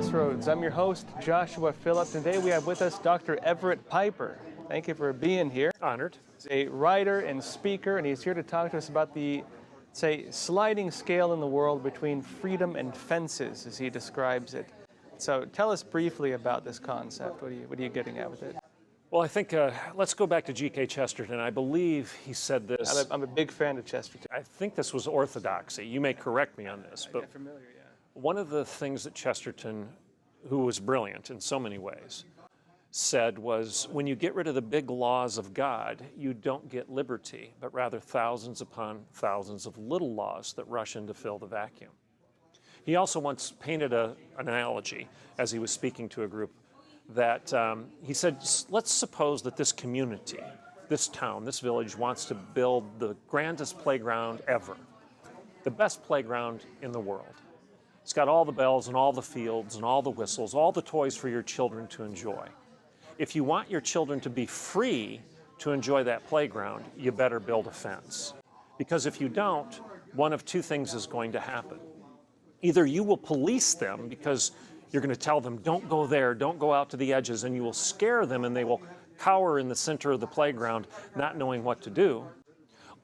Crossroads. I'm your host, Joshua Philipp. Today we have with us Dr. Everett Piper. Thank you for being here. Honored. He's a writer and speaker, and he's here to talk to us about the, sliding scale in the world between freedom and fences, as he describes it. So tell us briefly about this concept. What are you getting at with it? Well, I think let's go back to G.K. Chesterton. I believe he said this. I'm a big fan of Chesterton. I think this was orthodoxy. You may correct me on this, but one of the things that Chesterton, who was brilliant in so many ways, said was, when you get rid of the big laws of God, you don't get liberty, but rather thousands upon thousands of little laws that rush in to fill the vacuum. He also once painted an analogy as he was speaking to a group that he said, let's suppose that this community, this town, this village wants to build the grandest playground ever, the best playground in the world. It's got all the bells and all the fields and all the whistles, all the toys for your children to enjoy. If you want your children to be free to enjoy that playground, you better build a fence. Because if you don't, one of two things is going to happen. Either you will police them because you're going to tell them, don't go there, don't go out to the edges, and you will scare them and they will cower in the center of the playground not knowing what to do,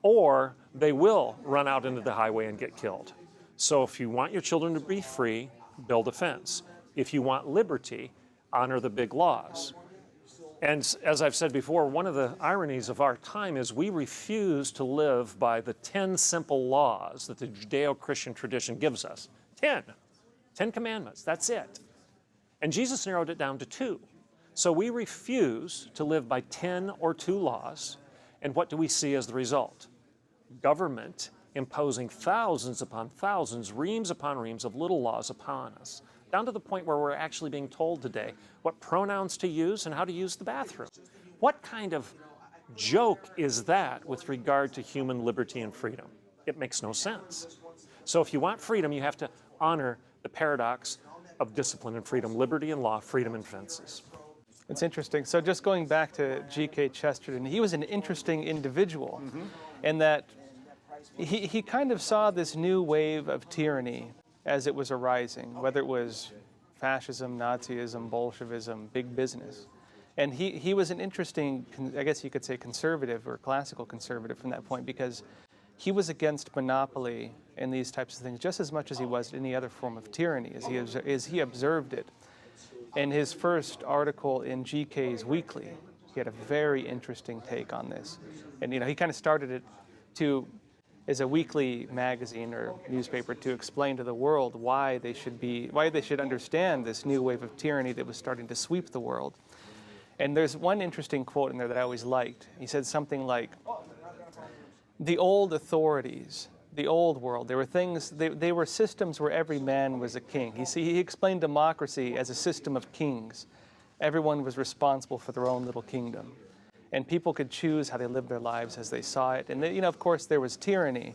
or they will run out into the highway and get killed. So if you want your children to be free, build a fence. If you want liberty, honor the big laws. And as I've said before, one of the ironies of our time is we refuse to live by the 10 simple laws that the Judeo-Christian tradition gives us. 10 commandments, that's it. And Jesus narrowed it down to 2. So we refuse to live by 10 or 2 laws. And what do we see as the result? Government imposing thousands upon thousands, reams upon reams of little laws upon us, down to the point where we're actually being told today what pronouns to use and how to use the bathroom. What kind of joke is that with regard to human liberty and freedom? It makes no sense. So if you want freedom, you have to honor the paradox of discipline and freedom, liberty and law, freedom and fences. It's interesting. So just going back to G.K. Chesterton, he was an interesting individual in that he kind of saw this new wave of tyranny as it was arising, whether it was fascism, Nazism, Bolshevism, big business. And he was an interesting, I guess you could say, conservative or classical conservative from that point, because he was against monopoly and these types of things just as much as he was any other form of tyranny, as he observed it. In his first article in GK's Weekly, he had a very interesting take on this. And he kind of started it as a weekly magazine or newspaper to explain to the world why they should understand this new wave of tyranny that was starting to sweep the world. And there's one interesting quote in there that I always liked. He said something like, the old authorities, the old world, there were things, they were systems where every man was a king. He explained democracy as a system of kings. Everyone was responsible for their own little kingdom. And people could choose how they lived their lives as they saw it. And of course, there was tyranny,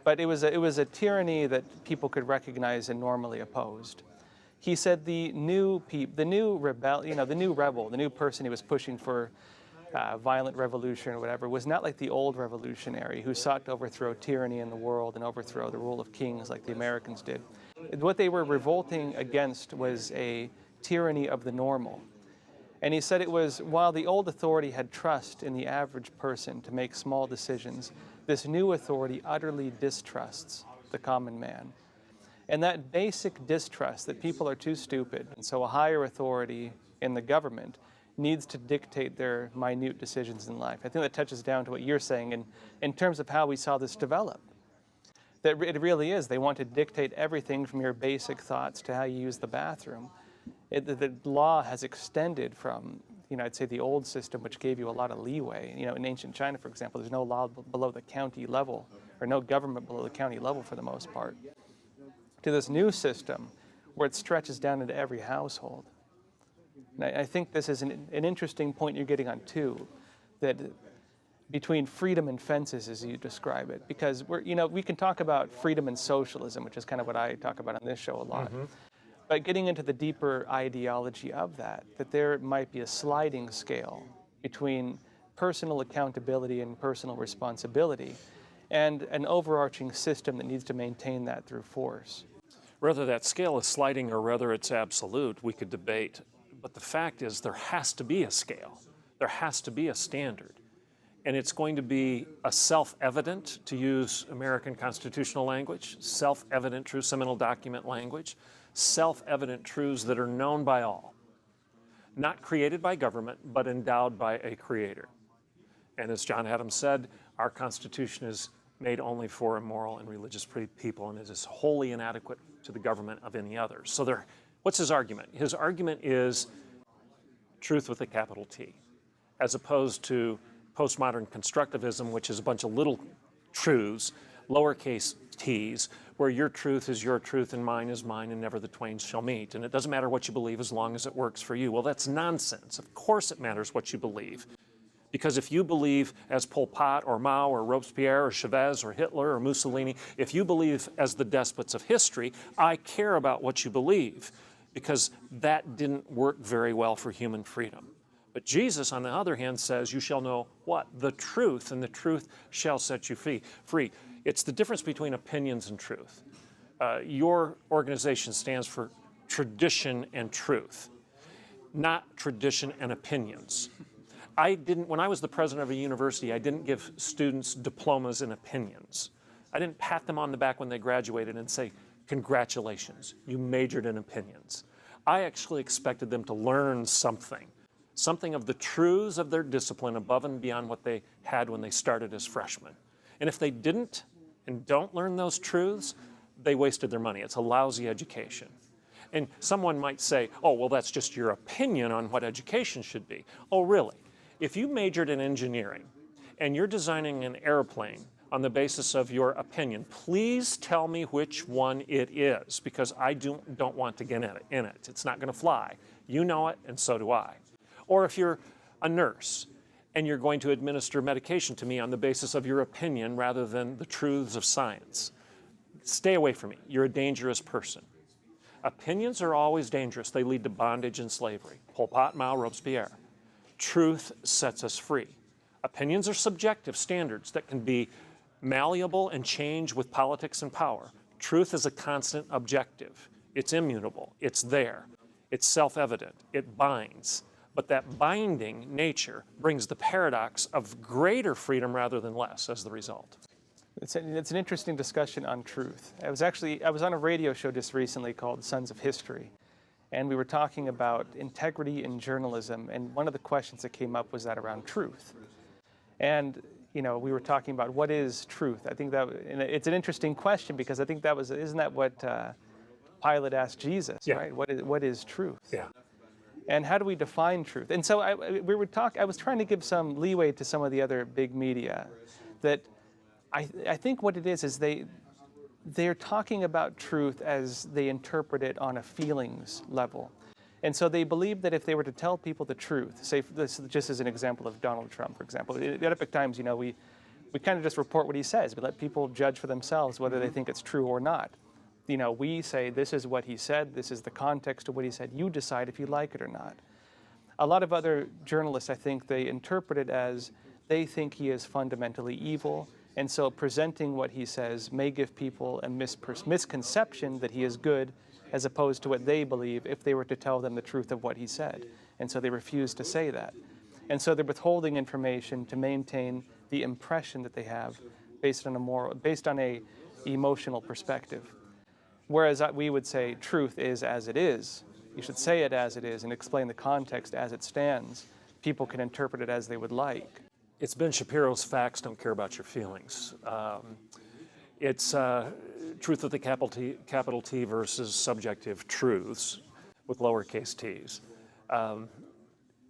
but it was a tyranny that people could recognize and normally opposed. He said the new rebel, the new person he was pushing for violent revolution or whatever, was not like the old revolutionary who sought to overthrow tyranny in the world and overthrow the rule of kings like the Americans did. What they were revolting against was a tyranny of the normal. And he said it was, while the old authority had trust in the average person to make small decisions, this new authority utterly distrusts the common man. And that basic distrust that people are too stupid, and so a higher authority in the government needs to dictate their minute decisions in life. I think that touches down to what you're saying in terms of how we saw this develop. That it really is. They want to dictate everything from your basic thoughts to how you use the bathroom. The law has extended from, I'd say the old system, which gave you a lot of leeway. In ancient China, for example, there's no law below the county level, or no government below the county level for the most part, to this new system where it stretches down into every household. And I think this is an interesting point you're getting on too, that between freedom and fences, as you describe it, because we can talk about freedom and socialism, which is kind of what I talk about on this show a lot. But getting into the deeper ideology of that there might be a sliding scale between personal accountability and personal responsibility and an overarching system that needs to maintain that through force. Whether that scale is sliding or whether it's absolute, we could debate. But the fact is there has to be a scale. There has to be a standard. And it's going to be a self-evident, to use American constitutional language, self-evident true seminal document language, self-evident truths that are known by all. Not created by government, but endowed by a creator. And as John Adams said, our Constitution is made only for immoral and religious people, and it is wholly inadequate to the government of any others. So what's his argument? His argument is truth with a capital T, as opposed to postmodern constructivism, which is a bunch of little truths, lowercase t's, where your truth is your truth and mine is mine and never the twain shall meet. And it doesn't matter what you believe as long as it works for you. Well, that's nonsense. Of course it matters what you believe. Because if you believe as Pol Pot or Mao or Robespierre or Chavez or Hitler or Mussolini, if you believe as the despots of history, I care about what you believe, because that didn't work very well for human freedom. But Jesus, on the other hand, says you shall know what? The truth, and the truth shall set you free. It's the difference between opinions and truth. Your organization stands for tradition and truth, not tradition and opinions. When I was the president of a university, I didn't give students diplomas and opinions. I didn't pat them on the back when they graduated and say, congratulations, you majored in opinions. I actually expected them to learn something of the truths of their discipline above and beyond what they had when they started as freshmen. And if they didn't and don't learn those truths, they wasted their money. It's a lousy education. And someone might say, oh, well, that's just your opinion on what education should be. Oh, really? If you majored in engineering and you're designing an airplane on the basis of your opinion, please tell me which one it is, because I don't want to get in it. It's not going to fly. You know it, and so do I. Or if you're a nurse and you're going to administer medication to me on the basis of your opinion rather than the truths of science, stay away from me. You're a dangerous person. Opinions are always dangerous. They lead to bondage and slavery. Pol Pot, Mao, Robespierre. Truth sets us free. Opinions are subjective standards that can be malleable and change with politics and power. Truth is a constant objective. It's immutable. It's there. It's self-evident. It binds. But that binding nature brings the paradox of greater freedom rather than less as the result. It's an interesting discussion on truth. I was on a radio show just recently called Sons of History, and we were talking about integrity in journalism, and one of the questions that came up was that around truth. And we were talking about what is truth. I think and it's an interesting question, because I think isn't that what Pilate asked Jesus, yeah. Right? What is truth? Yeah. And how do we define truth? And so I was trying to give some leeway to some of the other big media, that I think what it is they're talking about truth as they interpret it on a feelings level. And so they believe that if they were to tell people the truth, say this just as an example of Donald Trump, for example, at Epic Times, we kind of just report what he says. We let people judge for themselves whether they think it's true or not. We say this is what he said, this is the context of what he said, you decide if you like it or not. A lot of other journalists, I think, they interpret it as they think he is fundamentally evil, and so presenting what he says may give people a misconception that he is good, as opposed to what they believe if they were to tell them the truth of what he said. And so they refuse to say that. And so they're withholding information to maintain the impression that they have based on a emotional perspective. Whereas we would say truth is as it is. You should say it as it is and explain the context as it stands. People can interpret it as they would like. It's Ben Shapiro's facts don't care about your feelings. It's truth with a capital T versus subjective truths with lowercase t's.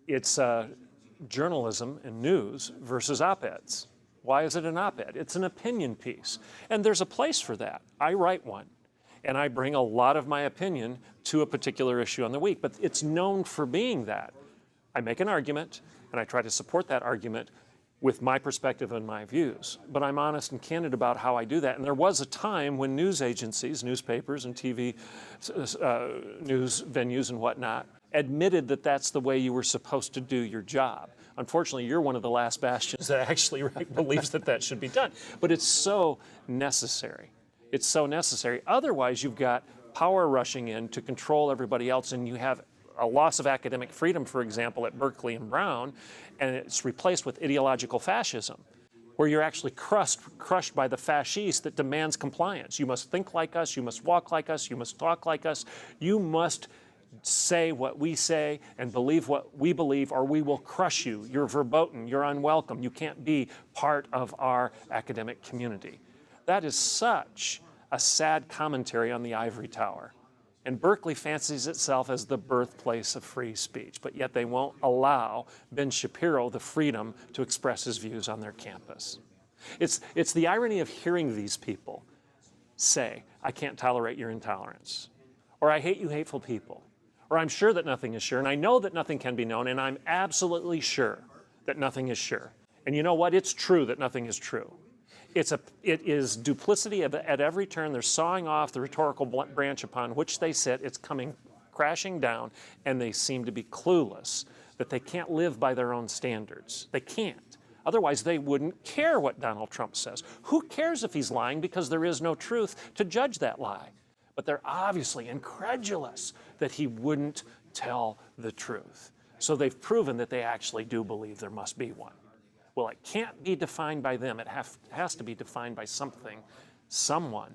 It's journalism and news versus op-eds. Why is it an op-ed? It's an opinion piece. And there's a place for that. I write one, and I bring a lot of my opinion to a particular issue on the week, but it's known for being that. I make an argument, and I try to support that argument with my perspective and my views. But I'm honest and candid about how I do that. And there was a time when news agencies, newspapers and TV news venues and whatnot, admitted that that's the way you were supposed to do your job. Unfortunately, you're one of the last bastions that actually believes that that should be done. But it's so necessary. It's so necessary. Otherwise, you've got power rushing in to control everybody else, and you have a loss of academic freedom, for example, at Berkeley and Brown, and it's replaced with ideological fascism, where you're actually crushed by the fascist that demands compliance. You must think like us, you must walk like us, you must talk like us, you must say what we say and believe what we believe, or we will crush you. You're verboten, you're unwelcome, you can't be part of our academic community. That is such a sad commentary on the ivory tower. And Berkeley fancies itself as the birthplace of free speech, but yet they won't allow Ben Shapiro the freedom to express his views on their campus. It's the irony of hearing these people say, I can't tolerate your intolerance, or I hate you hateful people, or I'm sure that nothing is sure, and I know that nothing can be known, and I'm absolutely sure that nothing is sure. And you know what? It's true that nothing is true. It is duplicity at every turn. They're sawing off the rhetorical branch upon which they sit. It's coming crashing down, and they seem to be clueless that they can't live by their own standards. They can't. Otherwise, they wouldn't care what Donald Trump says. Who cares if he's lying, because there is no truth to judge that lie? But they're obviously incredulous that he wouldn't tell the truth. So they've proven that they actually do believe there must be one. Well, it can't be defined by them. It has to be defined by something, someone,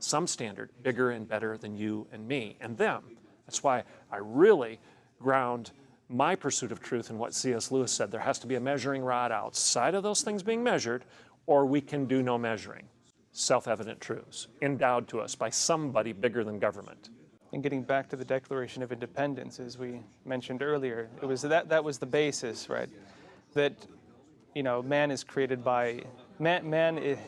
some standard bigger and better than you and me and them. That's why I really ground my pursuit of truth in what C.S. Lewis said. There has to be a measuring rod outside of those things being measured, or we can do no measuring. Self-evident truths endowed to us by somebody bigger than government. And getting back to the Declaration of Independence, as we mentioned earlier, it was that was the basis, right? That, you know, man is created by man is,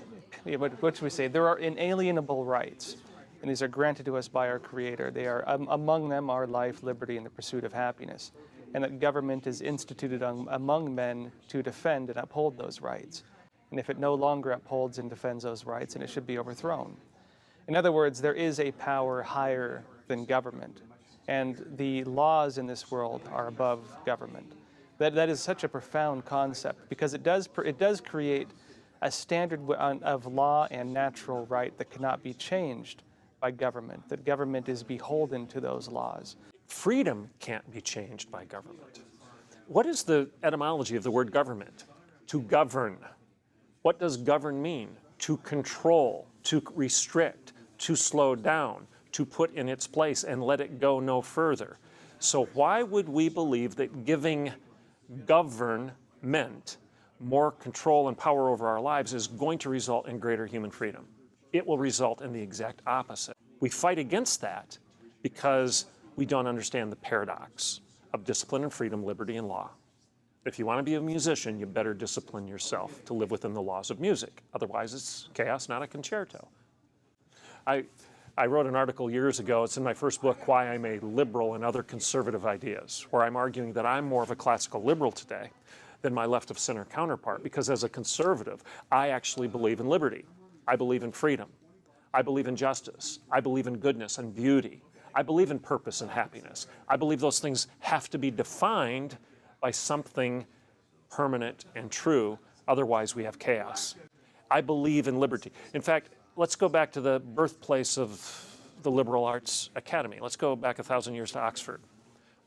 what should we say? There are inalienable rights, and these are granted to us by our Creator. They are among them are life, liberty, and the pursuit of happiness, and that government is instituted among men to defend and uphold those rights. And if it no longer upholds and defends those rights, then it should be overthrown. In other words, there is a power higher than government, and the laws in this world are above government. That is such a profound concept, because it does create a standard of law and natural right that cannot be changed by government, that government is beholden to those laws. Freedom can't be changed by government. What is the etymology of the word government? To govern. What does govern mean? To control, to restrict, to slow down, to put in its place and let it go no further. So why would we believe that giving government more control and power over our lives is going to result in greater human freedom? It will result in the exact opposite. We fight against that because we don't understand the paradox of discipline and freedom, liberty and law. If you want to be a musician, you better discipline yourself to live within the laws of music. Otherwise, it's chaos, not a concerto. I wrote an article years ago, it's in my first book, Why I'm a Liberal and Other Conservative Ideas, where I'm arguing that I'm more of a classical liberal today than my left of center counterpart, because as a conservative, I actually believe in liberty. I believe in freedom. I believe in justice. I believe in goodness and beauty. I believe in purpose and happiness. I believe those things have to be defined by something permanent and true, otherwise we have chaos. I believe in liberty. In fact, let's go back to the birthplace of the liberal arts academy. Let's go back 1,000 years to Oxford.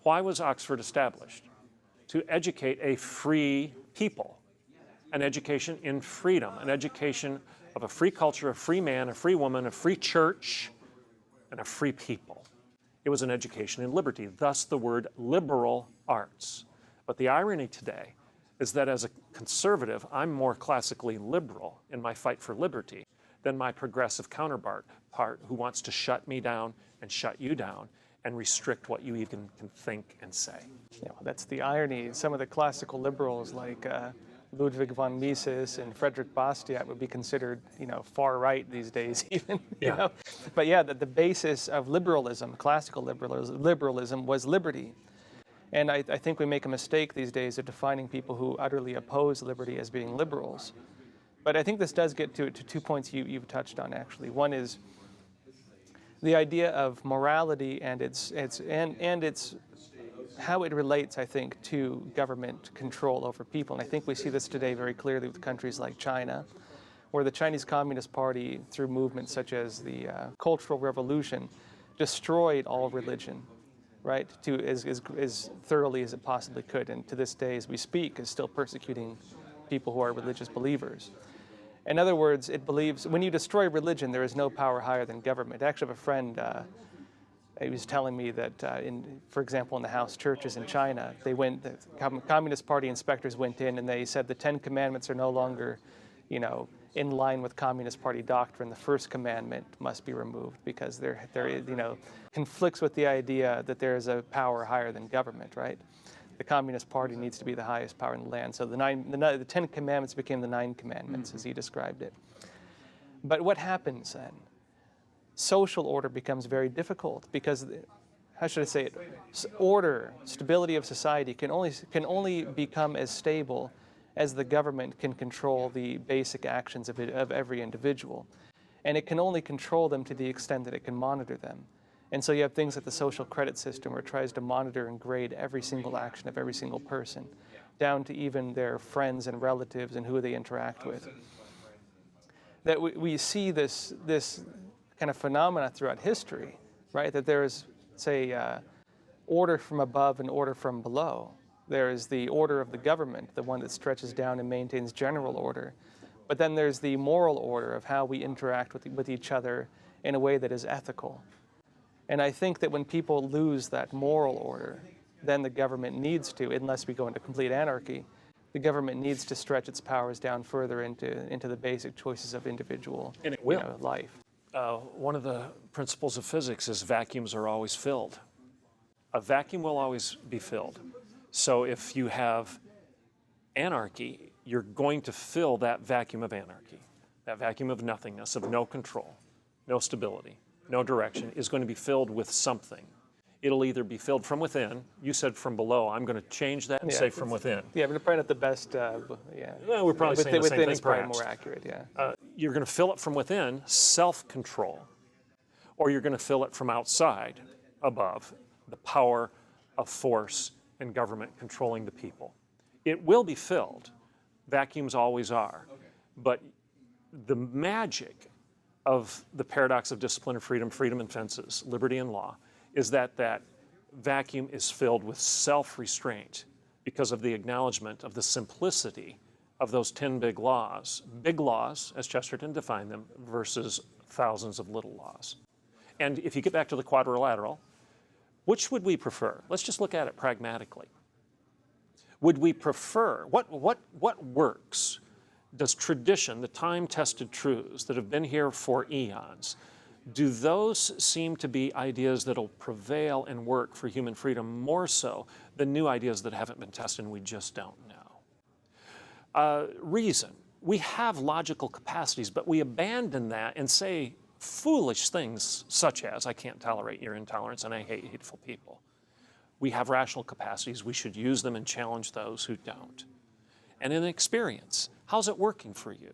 Why was Oxford established? To educate a free people, an education in freedom, an education of a free culture, a free man, a free woman, a free church, and a free people. It was an education in liberty, thus the word liberal arts. But the irony today is that as a conservative, I'm more classically liberal in my fight for liberty than my progressive counterpart who wants to shut me down and shut you down and restrict what you even can think and say. Yeah, well, that's the irony. Some of the classical liberals like Ludwig von Mises and Frederick Bastiat would be considered, far right these days even. You know? But yeah, the basis of liberalism, classical liberalism was liberty. And I think we make a mistake these days of defining people who utterly oppose liberty as being liberals. But I think this does get to 2 points you've touched on, actually. One is the idea of morality and its how it relates, I think, to government control over people. And I think we see this today very clearly with countries like China, where the Chinese Communist Party, through movements such as the Cultural Revolution, destroyed all religion, right, as thoroughly as it possibly could, and to this day, as we speak, is still persecuting people who are religious believers. In other words, it believes when you destroy religion, there is no power higher than government. I actually have a friend, he was telling me that, for example, in the house churches in China, the Communist Party inspectors went in and they said the 10 commandments are no longer, in line with Communist Party doctrine. The first commandment must be removed because there conflicts with the idea that there is a power higher than government, right? The Communist Party needs to be the highest power in the land. So the 10 commandments became the 9 commandments, as he described it. But what happens then? Social order becomes very difficult because, how should I say it? Order, stability of society can only become as stable as the government can control the basic actions of every individual. And it can only control them to the extent that it can monitor them. And so you have things like the social credit system where it tries to monitor and grade every single action of every single person, down to even their friends and relatives and who they interact with. That we see this kind of phenomena throughout history, right? That there is, say, order from above and order from below. There is the order of the government, the one that stretches down and maintains general order. But then there's the moral order of how we interact with each other in a way that is ethical. And I think that when people lose that moral order, then the government needs to, unless we go into complete anarchy, the government needs to stretch its powers down further into the basic choices of individual life. One of the principles of physics is vacuums are always filled. A vacuum will always be filled. So if you have anarchy, you're going to fill that vacuum of anarchy, that vacuum of nothingness, of no control, no stability, no direction, is going to be filled with something. It'll either be filled from within. You said from below. I'm going to change that and say from within. Yeah, but probably not the best. Well, we're probably saying the same thing, is probably perhaps. more accurate. Yeah. You're going to fill it from within, self-control, or you're going to fill it from outside, above, the power of force and government controlling the people. It will be filled. Vacuums always are. But the magic of the paradox of discipline and freedom, freedom and fences, liberty and law, is that that vacuum is filled with self-restraint because of the acknowledgement of the simplicity of those 10 big laws, as Chesterton defined them, versus thousands of little laws. And if you get back to the quadrilateral, which would we prefer? Let's just look at it pragmatically. Would we prefer, what works? Does tradition, the time-tested truths that have been here for eons, do those seem to be ideas that'll prevail and work for human freedom more so than new ideas that haven't been tested and we just don't know? Reason. We have logical capacities, but we abandon that and say foolish things such as, I can't tolerate your intolerance and I hate hateful people. We have rational capacities. We should use them and challenge those who don't. And in experience, how's it working for you?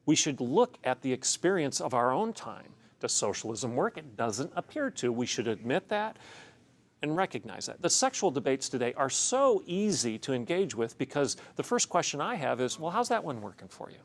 We should look at the experience of our own time. Does socialism work? It doesn't appear to. We should admit that and recognize that. The sexual debates today are so easy to engage with because the first question I have is, well, how's that one working for you?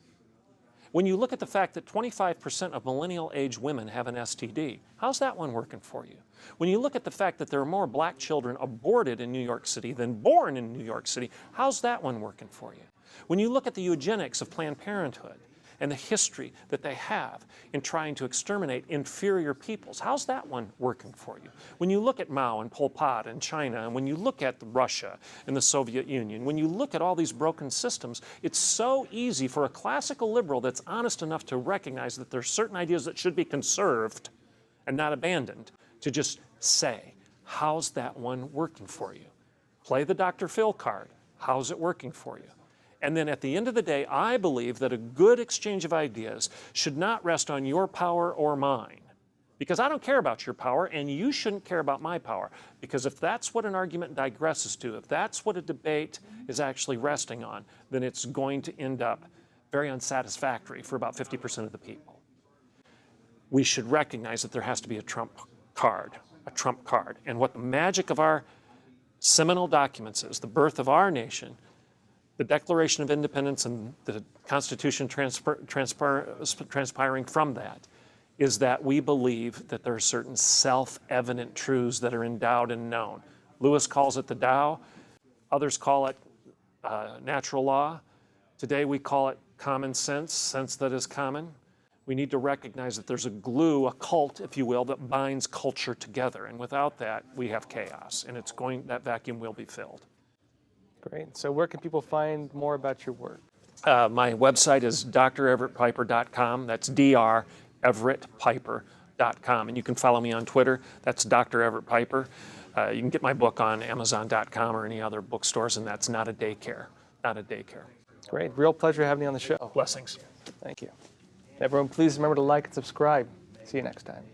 When you look at the fact that 25% of millennial-age women have an STD, how's that one working for you? When you look at the fact that there are more black children aborted in New York City than born in New York City, how's that one working for you? When you look at the eugenics of Planned Parenthood and the history that they have in trying to exterminate inferior peoples, how's that one working for you? When you look at Mao and Pol Pot and China, and when you look at Russia and the Soviet Union, when you look at all these broken systems, it's so easy for a classical liberal that's honest enough to recognize that there are certain ideas that should be conserved and not abandoned to just say, how's that one working for you? Play the Dr. Phil card. How's it working for you? And then at the end of the day, I believe that a good exchange of ideas should not rest on your power or mine. Because I don't care about your power, and you shouldn't care about my power. Because if that's what an argument digresses to, if that's what a debate is actually resting on, then it's going to end up very unsatisfactory for about 50% of the people. We should recognize that there has to be a trump card. And what the magic of our seminal documents is, the birth of our nation, the Declaration of Independence and the Constitution transpiring from that, is that we believe that there are certain self-evident truths that are endowed and known. Lewis calls it the Tao. Others call it natural law. Today we call it common sense, sense that is common. We need to recognize that there's a glue, a cult, if you will, that binds culture together. And without that, we have chaos. And that vacuum will be filled. Great. So where can people find more about your work? My website is dreverettpiper.com. That's dreverettpiper.com. And you can follow me on Twitter. That's Dr. Everett Piper. You can get my book on Amazon.com or any other bookstores, and that's Not a Daycare. Not a Daycare. Great. Real pleasure having you on the show. Blessings. Thank you. Everyone, please remember to like and subscribe. See you next time.